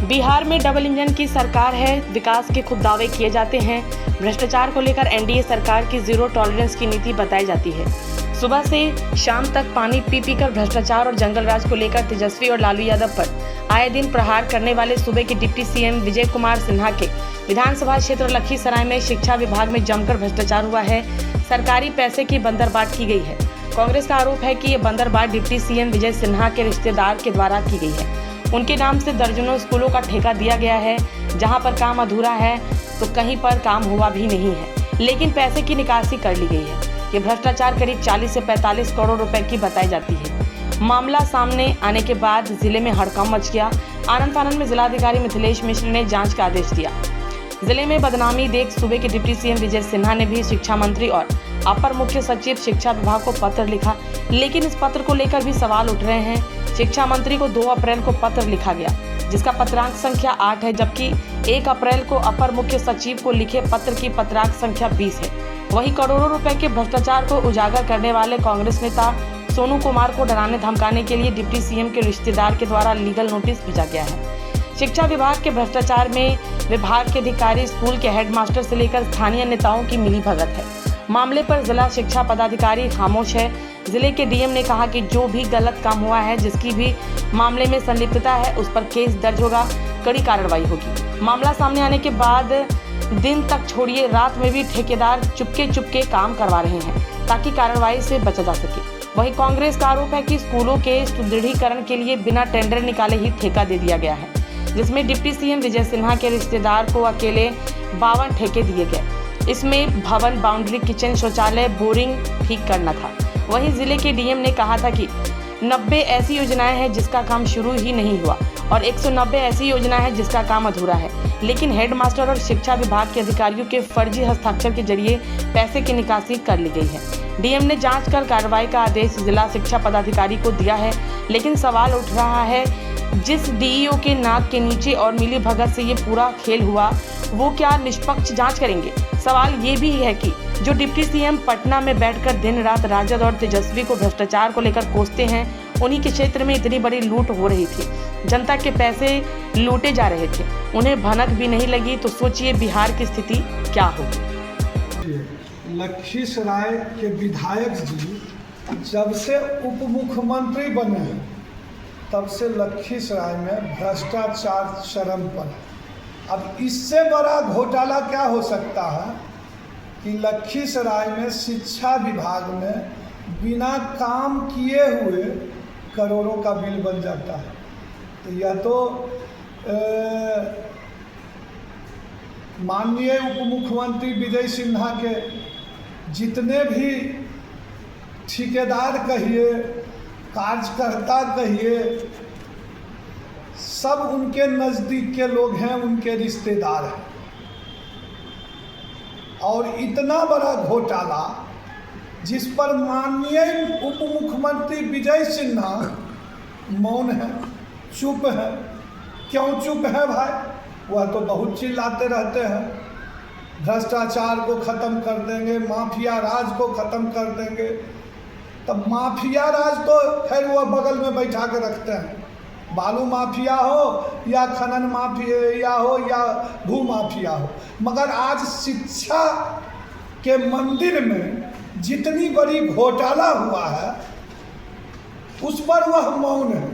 बिहार में double engine की सरकार है, विकास के खूब दावे किए जाते हैं। भ्रष्टाचार को लेकर एनडीए सरकार की जीरो टॉलरेंस की नीति बताई जाती है। सुबह से शाम तक पानी पी पी कर भ्रष्टाचार और जंगल राज को लेकर तेजस्वी और लालू यादव पर आए दिन प्रहार करने वाले सूबे के डिप्टी सीएम विजय कुमार सिन्हा के विधानसभा क्षेत्र लखीसराय में शिक्षा विभाग में जमकर भ्रष्टाचार हुआ है। सरकारी पैसे की बंदरबाट की गई है। कांग्रेस का आरोप है कि ये बंदरबाट डिप्टी सीएम विजय सिन्हा के रिश्तेदार के द्वारा की गई है। उनके नाम से दर्जनों स्कूलों का ठेका दिया गया है। जहां पर काम अधूरा है तो कहीं पर काम हुआ भी नहीं है, लेकिन पैसे की निकासी कर ली गई है। ये भ्रष्टाचार करीब 40 से 45 करोड़ रुपए की बताई जाती है। मामला सामने आने के बाद जिले में हड़कंप मच गया। आनंद फानंद में जिलाधिकारी मिथिलेश मिश्र ने जांच का आदेश दिया। जिले में बदनामी देख सूबे के डिप्टी सीएम विजय सिन्हा ने भी शिक्षा मंत्री और अपर मुख्य सचिव शिक्षा विभाग को पत्र लिखा, लेकिन इस पत्र को लेकर भी सवाल उठ रहे हैं। शिक्षा मंत्री को 2 अप्रैल को पत्र लिखा गया, जिसका पत्रांक संख्या 8 है, जबकि 1 अप्रैल को अपर मुख्य सचिव को लिखे पत्र की पत्रांक संख्या 20 है। वहीं करोड़ों रुपए के भ्रष्टाचार को उजागर करने वाले कांग्रेस नेता सोनू कुमार को डराने धमकाने के लिए डिप्टी सीएम के रिश्तेदार के द्वारा लीगल नोटिस भेजा गया है। शिक्षा विभाग के भ्रष्टाचार में विभाग के अधिकारी, स्कूल के हेडमास्टर से लेकर स्थानीय नेताओं की मिलीभगत है। मामले पर जिला शिक्षा पदाधिकारी खामोश है। जिले के डीएम ने कहा कि जो भी गलत काम हुआ है, जिसकी भी मामले में संलिप्तता है, उस पर केस दर्ज होगा, कड़ी कार्रवाई होगी। मामला सामने आने के बाद दिन तक छोड़िए रात में भी ठेकेदार चुपके काम करवा रहे हैं ताकि कार्रवाई से बचा जा सके। वहीं कांग्रेस का आरोप है कि स्कूलों के सुदृढ़ीकरण के लिए बिना टेंडर निकाले ही ठेका दे दिया गया है, जिसमें डिप्टी सीएम विजय सिन्हा के रिश्तेदार को अकेले 52 ठेके दिए गए। इसमें भवन, बाउंड्री, किचन, शौचालय, बोरिंग ठीक करना था। वहीं जिले के डीएम ने कहा था कि 90 ऐसी योजनाएं हैं जिसका काम शुरू ही नहीं हुआ और 190 ऐसी योजनाएं हैं जिसका काम अधूरा है, लेकिन हेडमास्टर और शिक्षा विभाग के अधिकारियों के फर्जी हस्ताक्षर के जरिए पैसे की निकासी कर ली गई है। डीएम ने जांच कर कार्रवाई का आदेश जिला शिक्षा पदाधिकारी को दिया है, लेकिन सवाल उठ रहा है जिस डीईओ के नाक के नीचे और मिलीभगत से ये पूरा खेल हुआ, वो क्या निष्पक्ष जांच करेंगे? सवाल ये भी है कि जो डिप्टी सीएम पटना में बैठकर दिन रात राजद और तेजस्वी को भ्रष्टाचार को लेकर कोसते हैं, उन्हीं के क्षेत्र में इतनी बड़ी लूट हो रही थी, जनता के पैसे लूटे जा रहे थे, उन्हें भनक भी नहीं लगी, तो सोचिए बिहार की स्थिति क्या होगी। लखीसराय के विधायक जी जब से उप मुख्यमंत्री बने हैं, तब से लखीसराय में भ्रष्टाचार चरम पर। अब इससे बड़ा घोटाला क्या हो सकता है कि लखीसराय में शिक्षा विभाग में बिना काम किए हुए करोड़ों का बिल बन जाता है। तो यह तो माननीय उप मुख्यमंत्री विजय सिन्हा के जितने भी ठेकेदार कहिए, कार्यकर्ता कहिए, सब उनके नज़दीक के लोग हैं, उनके रिश्तेदार हैं। और इतना बड़ा घोटाला जिस पर माननीय उप मुख्यमंत्री विजय सिन्हा मौन है, चुप है। क्यों चुप है भाई? वह तो बहुत चिल्लाते रहते हैं, भ्रष्टाचार को ख़त्म कर देंगे, माफिया राज को ख़त्म कर देंगे। तब माफिया राज तो खैर वह बगल में बैठा के रखते हैं, बालू माफिया हो या खनन माफिया हो या भू माफिया हो, मगर आज शिक्षा के मंदिर में जितनी बड़ी घोटाला हुआ है उस पर वह मौन है।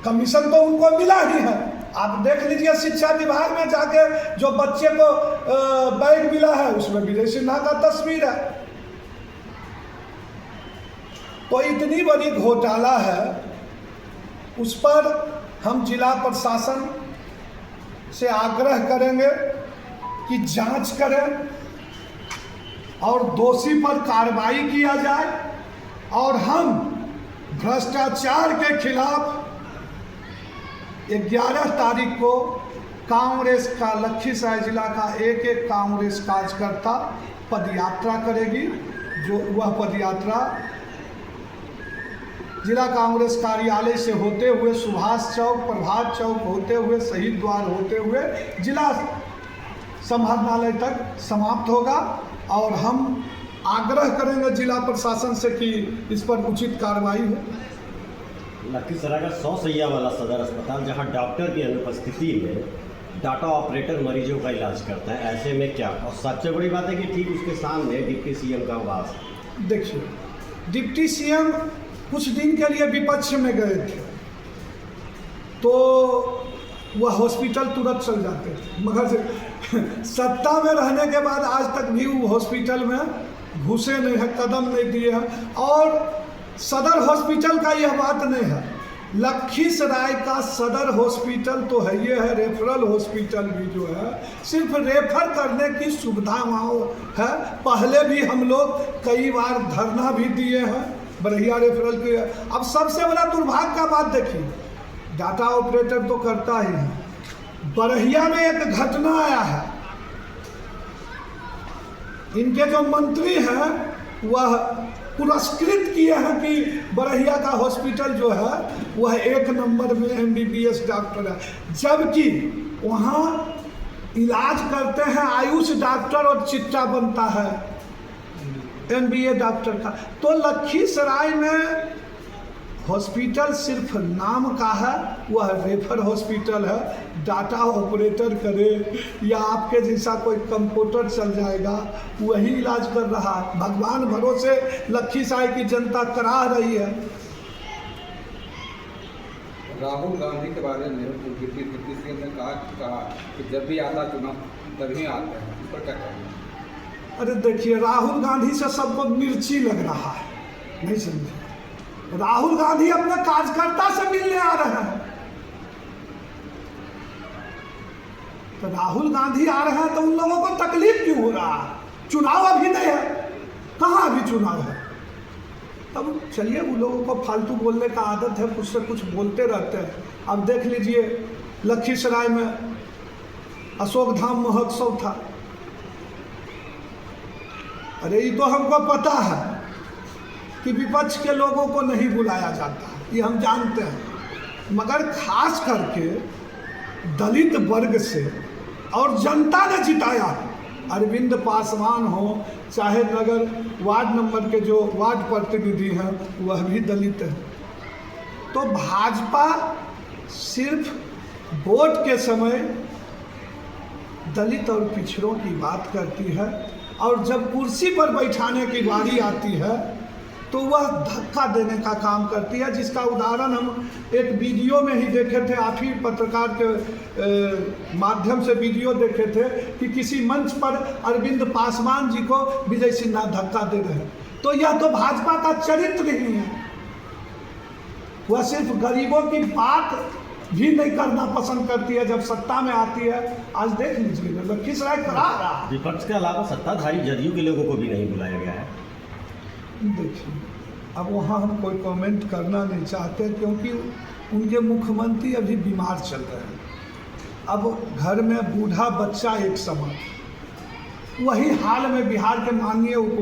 कमीशन तो उनको मिला ही है। आप देख लीजिए शिक्षा विभाग में जाके जो बच्चे को बैग मिला है उसमें विजय सिन्हा का तस्वीर है। तो इतनी बड़ी घोटाला है, उस पर हम जिला प्रशासन से आग्रह करेंगे कि जांच करें और दोषी पर कार्रवाई किया जाए। और हम भ्रष्टाचार के खिलाफ 11 तारीख को कांग्रेस का लखीसराय जिला का एक कांग्रेस कार्यकर्ता पदयात्रा करेगी। जो वह पदयात्रा जिला कांग्रेस कार्यालय से होते हुए सुभाष चौक, प्रभात चौक होते हुए, शहीद द्वार होते हुए जिला समाहरणालय तक समाप्त होगा। और हम आग्रह करेंगे जिला प्रशासन से कि इस पर उचित कार्रवाई हो। लखीसराय का 100 सैया वाला सदर अस्पताल, जहां डॉक्टर की अनुपस्थिति में डाटा ऑपरेटर मरीजों का इलाज करता है, ऐसे में क्या? और सबसे बड़ी बात है कि ठीक उसके सामने डिप्टी सीएम का वास है। देखिए, डिप्टी सीएम कुछ दिन के लिए विपक्ष में गए थे तो वह हॉस्पिटल तुरंत चल जाते थे, मगर सत्ता में रहने के बाद आज तक भी वो हॉस्पिटल में घुसे नहीं है, कदम नहीं दिए हैं। और सदर हॉस्पिटल का यह बात नहीं है, लखीसराय का सदर हॉस्पिटल तो है, ये है रेफरल हॉस्पिटल भी जो है सिर्फ रेफर करने की सुविधा वहाँ है। पहले भी हम लोग कई बार धरना भी दिए हैं बरहिया रेफरल के। अब सबसे बड़ा दुर्भाग्य का बात देखिए, डाटा ऑपरेटर तो करता ही है। बरहिया में एक घटना आया है, इनके जो मंत्री हैं वह पुरस्कृत किए हैं कि बरहिया का हॉस्पिटल जो है वह 1 नंबर में MBBS डॉक्टर है, जबकि वहाँ इलाज करते हैं आयुष डॉक्टर और चिट्टा बनता है MBA डॉक्टर का। तो लखीसराय में हॉस्पिटल सिर्फ नाम का है, वह रेफर हॉस्पिटल है। डाटा ऑपरेटर करे या आपके जैसा कोई कंप्यूटर चल जाएगा वही इलाज कर रहा है। भगवान भरोसे लखीसराय की जनता करा रही है। राहुल गांधी के बारे में डिप्टी सीएम ने कहा कि जब भी आता चुनाव तभी आते हैं, इस पर क्या कहेंगे? अरे देखिए, राहुल गांधी से सबको मिर्ची लग रहा है, नहीं समझे? राहुल गांधी अपने कार्यकर्ता से मिलने आ रहे हैं, तो राहुल गांधी आ रहे हैं तो उन लोगों को तकलीफ क्यों हो रहा है? चुनाव अभी नहीं है, कहाँ अभी चुनाव है? तब चलिए, उन लोगों को फालतू बोलने का आदत है, कुछ से कुछ बोलते रहते हैं। अब देख लीजिए, लखीसराय में अशोक धाम महोत्सव था। अरे ये तो हमको पता है कि विपक्ष के लोगों को नहीं बुलाया जाता, ये हम जानते हैं, मगर खास करके दलित वर्ग से और जनता ने जिताया। अरविंद पासवान हो, चाहे नगर वार्ड नंबर के जो वार्ड प्रतिनिधि हैं वह भी दलित हैं। तो भाजपा सिर्फ वोट के समय दलित और पिछड़ों की बात करती है, और जब कुर्सी पर बैठाने की बारी आती है तो वह धक्का देने का काम करती है, जिसका उदाहरण हम एक वीडियो में ही देखे थे। आप ही पत्रकार के माध्यम से वीडियो देखे थे कि किसी मंच पर अरविंद पासवान जी को विजय सिन्हा धक्का दे रहे हैं। तो यह तो भाजपा का चरित्र ही है, वह सिर्फ गरीबों की बात भी नहीं करना पसंद करती है जब सत्ता में आती है। आज देख लीजिए, लखीसराय करा रहा। विपक्ष के अलावा सत्ताधारी जदयू के लोगों को भी नहीं बुलाया गया है। देखिए, अब वहाँ हम कोई कमेंट करना नहीं चाहते, क्योंकि उनके मुख्यमंत्री अभी बीमार चल रहे हैं। अब घर में बूढ़ा बच्चा एक समय, वही हाल में बिहार के माननीय उप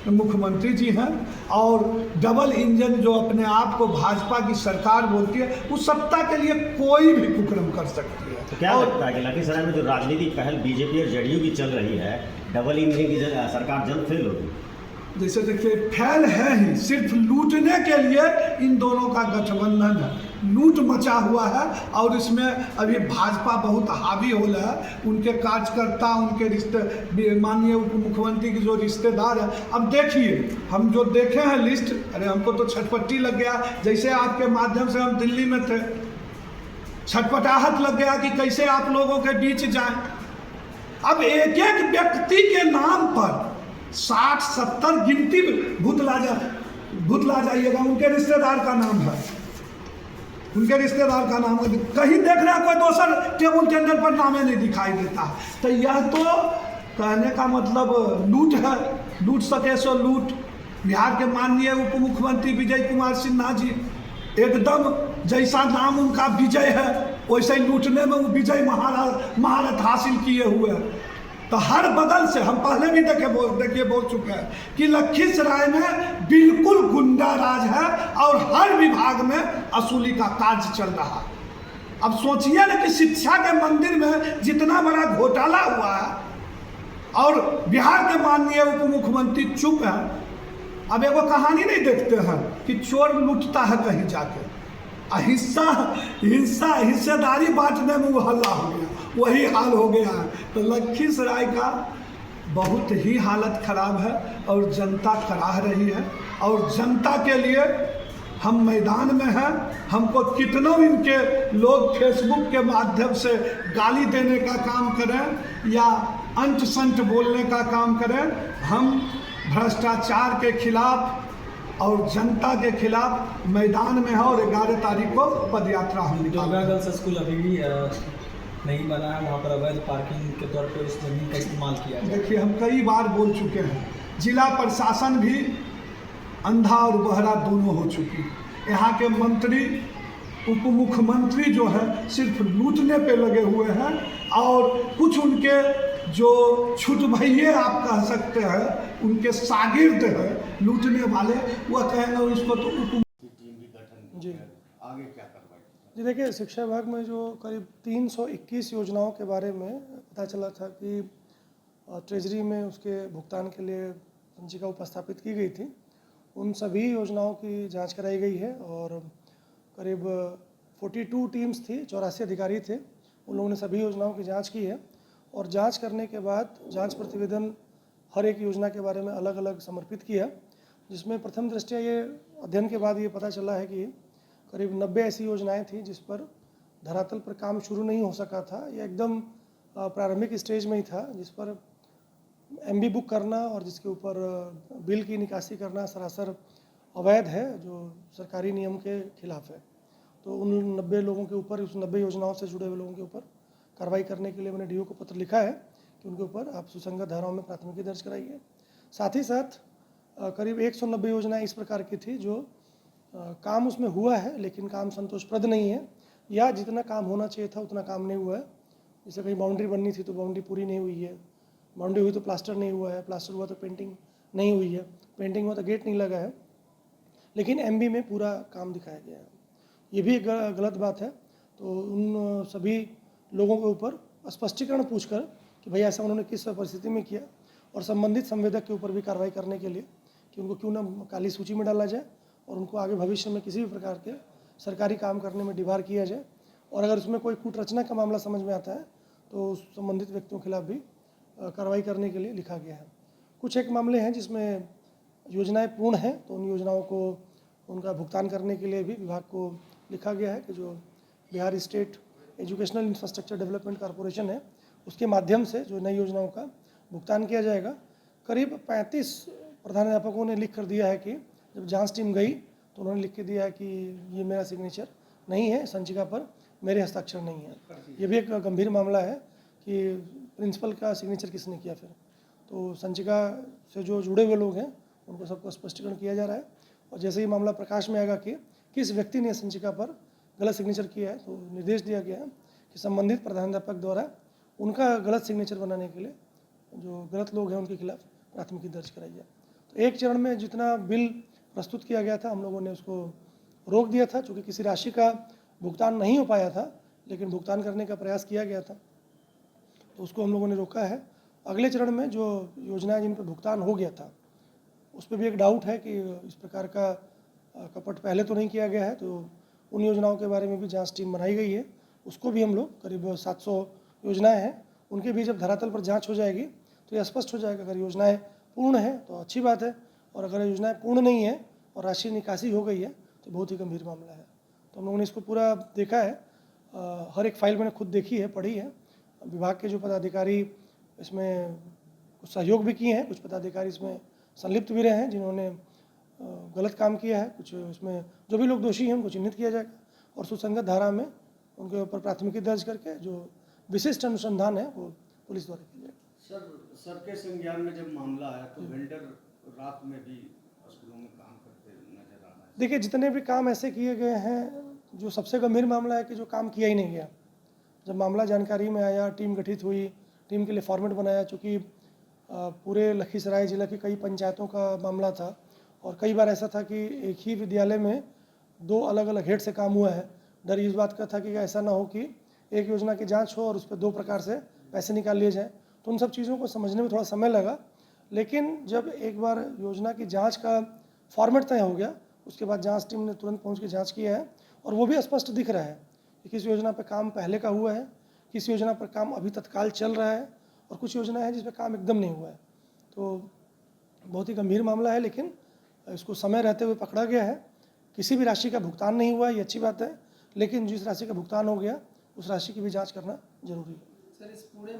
मुख्यमंत्री जी हैं, और डबल इंजन जो अपने आप को भाजपा की सरकार बोलती है, उस सत्ता के लिए कोई भी कुकर्म कर सकती है। तो क्या लगता है कि लखीसराय में जो राजनीतिक पहल बीजेपी और जदयू की चल रही है, डबल इंजन की सरकार जल्द फेल होगी? जैसे देखिए, फैल है ही, सिर्फ लूटने के लिए इन दोनों का गठबंधन है, लूट मचा हुआ है, और इसमें अभी भाजपा बहुत हावी हो रहा है। उनके कार्यकर्ता, उनके रिश्ते, माननीय उप मुख्यमंत्री के जो रिश्तेदार हैं। अब देखिए, हम जो देखे हैं लिस्ट, अरे हमको तो छटपटी लग गया। जैसे आपके माध्यम से हम दिल्ली में थे, छटपटाहट लग गया कि कैसे आप लोगों के बीच जाएं। अब एक एक व्यक्ति के नाम पर 60-70 गिनती भुतला जाइएगा, उनके रिश्तेदार का नाम है, उनके रिश्तेदार का नाम है। कहीं देख रहे हैं कोई दूसर टेबल टेंडर पर नामे नहीं दिखाई देता। तो यह तो कहने का मतलब लूट है, लूट सके सो लूट। बिहार के माननीय उप मुख्यमंत्री विजय कुमार सिन्हा जी, एकदम जैसा नाम उनका विजय है, वैसे ही लूटने में वो विजय महारत हासिल किए हुए हैं। तो हर बगल से हम पहले भी देखिए बोल चुके हैं कि लखीसराय में बिल्कुल गुंडा राज है, और हर विभाग में असूली का कार्य चल रहा है। अब सोचिए ना कि शिक्षा के मंदिर में जितना बड़ा घोटाला हुआ है, और बिहार के माननीय उप मुख्यमंत्री चुप हैं। अब एगो कहानी नहीं देखते हैं कि चोर लूटता है कहीं जाके, हिस्सेदारी बांटने में वो हल्ला हो गया, वही हाल हो गया है। तो लखीसराय का बहुत ही हालत खराब है और जनता कराह रही है, और जनता के लिए हम मैदान में हैं। हमको कितना इनके लोग फेसबुक के माध्यम से गाली देने का काम करें या अंट संट बोलने का काम करें, हम भ्रष्टाचार के खिलाफ और जनता के खिलाफ मैदान में है। और 11 तारीख को पदयात्रा हम दुर्गा निकालेंगे। गर्ल्स स्कूल अभी भी नहीं बना है, वहाँ पर अवैध पार्किंग के तौर पर उस जमीन का इस्तेमाल किया जाए। देखिए, हम कई बार बोल चुके हैं, जिला प्रशासन भी अंधा और बहरा दोनों हो चुकी है। यहाँ के मंत्री, उप मुख्यमंत्री जो है सिर्फ लूटने पे लगे हुए हैं, और कुछ उनके जो छुट भैये आप कह सकते हैं, उनके शागिर्द हैं लूटने वाले, वह कहेंगे इसको तो उप जी आगे क्या कार्रवाई? जी देखिए, शिक्षा विभाग में जो करीब 321 योजनाओं के बारे में पता चला था कि ट्रेजरी में उसके भुगतान के लिए संचिका उपस्थापित की गई थी, उन सभी योजनाओं की जांच कराई गई है। और करीब 42 टीम्स थी, 84 अधिकारी थे, उन लोगों ने सभी योजनाओं की जांच की है। और जांच करने के बाद जांच प्रतिवेदन हर एक योजना के बारे में अलग अलग समर्पित किया, जिसमें प्रथम दृष्टया ये अध्ययन के बाद ये पता चला है कि करीब 90 ऐसी योजनाएं थी जिस पर धरातल पर काम शुरू नहीं हो सका था, या एकदम प्रारंभिक स्टेज में ही था, जिस पर MB बुक करना और जिसके ऊपर बिल की निकासी करना सरासर अवैध है, जो सरकारी नियम के खिलाफ है। तो उन 90 लोगों के ऊपर, उस 90 योजनाओं से जुड़े हुए लोगों के ऊपर कार्रवाई करने के लिए मैंने DO को पत्र लिखा है कि उनके ऊपर आप सुसंगत धाराओं में प्राथमिकी दर्ज कराइए। साथ ही साथ करीब 190 योजनाएं इस प्रकार की थी जो काम उसमें हुआ है लेकिन काम संतोषप्रद नहीं है, या जितना काम होना चाहिए था उतना काम नहीं हुआ है। जैसे कहीं बाउंड्री बननी थी तो बाउंड्री पूरी नहीं हुई है, बाउंड्री हुई तो प्लास्टर नहीं हुआ है, प्लास्टर हुआ तो पेंटिंग नहीं हुई है, पेंटिंग हुआ तो गेट नहीं लगा है, लेकिन MB में पूरा काम दिखाया गया है। ये भी एक गलत बात है। तो उन सभी लोगों के ऊपर स्पष्टीकरण पूछकर कि भैया ऐसा उन्होंने किस परिस्थिति में किया, और संबंधित संवेदक के ऊपर भी कार्रवाई करने के लिए कि उनको क्यों ना काली सूची में डाला जाए और उनको आगे भविष्य में किसी भी प्रकार के सरकारी काम करने में डिबार किया जाए। और अगर उसमें कोई कूटरचना का मामला समझ में आता है तो उस संबंधित व्यक्तियों के खिलाफ भी कार्रवाई करने के लिए लिखा गया है। कुछ एक मामले हैं जिसमें योजनाएं पूर्ण हैं, तो उन योजनाओं को उनका भुगतान करने के लिए भी विभाग को लिखा गया है कि जो Bihar state educational infrastructure development corporation है, उसके माध्यम से जो नई योजनाओं का भुगतान किया जाएगा। करीब 35 प्रधानाध्यापकों ने लिख कर दिया है कि जब जांच टीम गई तो उन्होंने लिख के दिया है कि ये मेरा सिग्नेचर नहीं है, संचिका पर मेरे हस्ताक्षर नहीं है। ये भी एक गंभीर मामला है कि प्रिंसिपल का सिग्नेचर किसने किया फिर। तो संचिका से जो जुड़े हुए लोग हैं उनको सबको स्पष्टीकरण किया जा रहा है, और जैसे ही मामला प्रकाश में आएगा कि किस व्यक्ति ने संचिका पर गलत सिग्नेचर किया है तो निर्देश दिया गया है कि संबंधित प्रधानाध्यापक द्वारा उनका गलत सिग्नेचर बनाने के लिए जो गलत लोग हैं उनके खिलाफ प्राथमिकी दर्ज कराई जाए। तो एक चरण में जितना बिल प्रस्तुत किया गया था हम लोगों ने उसको रोक दिया था, चूँकि किसी राशि का भुगतान नहीं हो पाया था लेकिन भुगतान करने का प्रयास किया गया था, तो उसको हम लोगों ने रोका है। अगले चरण में जो योजनाएं जिन पर भुगतान हो गया था उस पर भी एक डाउट है कि इस प्रकार का कपट पहले तो नहीं किया गया है, तो उन योजनाओं के बारे में भी जांच टीम बनाई गई है। उसको भी हम लोग करीब 700 योजनाएं हैं, उनके भी जब धरातल पर जांच हो जाएगी तो यह स्पष्ट हो जाएगा। अगर योजनाएं पूर्ण है तो अच्छी बात है, और अगर योजनाएं पूर्ण नहीं है और राशि निकासी हो गई है तो बहुत ही गंभीर मामला है। तो हम लोगों ने इसको पूरा देखा है, हर एक फाइल मैंने खुद देखी है, पढ़ी है। विभाग के जो पदाधिकारी इसमें कुछ सहयोग भी किए हैं, कुछ पदाधिकारी इसमें संलिप्त भी रहे हैं जिन्होंने गलत काम किया है। कुछ इसमें जो भी लोग दोषी हैं उनको चिन्हित किया जाएगा और सुसंगत धारा में उनके ऊपर प्राथमिकी दर्ज करके जो विशिष्ट अनुसंधान है वो पुलिस द्वारा किया जाएगा। सर के संज्ञान में जब मामला है तो वेंडर रात में भी स्कूलों में काम करते नजर आ रहा है। देखिए, जितने भी काम ऐसे किए गए हैं, जो सबसे गंभीर मामला है कि जो काम किया ही नहीं गया। जब मामला जानकारी में आया, टीम गठित हुई, टीम के लिए फॉर्मेट बनाया, चूँकि पूरे लखीसराय जिला की कई पंचायतों का मामला था और कई बार ऐसा था कि एक ही विद्यालय में 2 अलग अलग हेड से काम हुआ है। डर इस बात का था कि ऐसा ना हो कि एक योजना की जांच हो और उस पर 2 प्रकार से पैसे निकाल लिए जाएँ। तो उन सब चीज़ों को समझने में थोड़ा समय लगा, लेकिन जब एक बार योजना की जांच का फॉर्मेट तय हो गया उसके बाद जांच टीम ने तुरंत पहुंच के जांच किया है और वो भी स्पष्ट दिख रहा है कि किस योजना पर काम पहले का हुआ है, किस योजना पर काम अभी तत्काल चल रहा है और कुछ योजना है जिस पर काम एकदम नहीं हुआ है। तो बहुत ही गंभीर मामला है, लेकिन इसको समय रहते हुए पकड़ा गया है। किसी भी राशि का भुगतान नहीं हुआ, ये अच्छी बात है, लेकिन जिस राशि का भुगतान हो गया उस राशि की भी जांच करना जरूरी है। सर, इस पूरे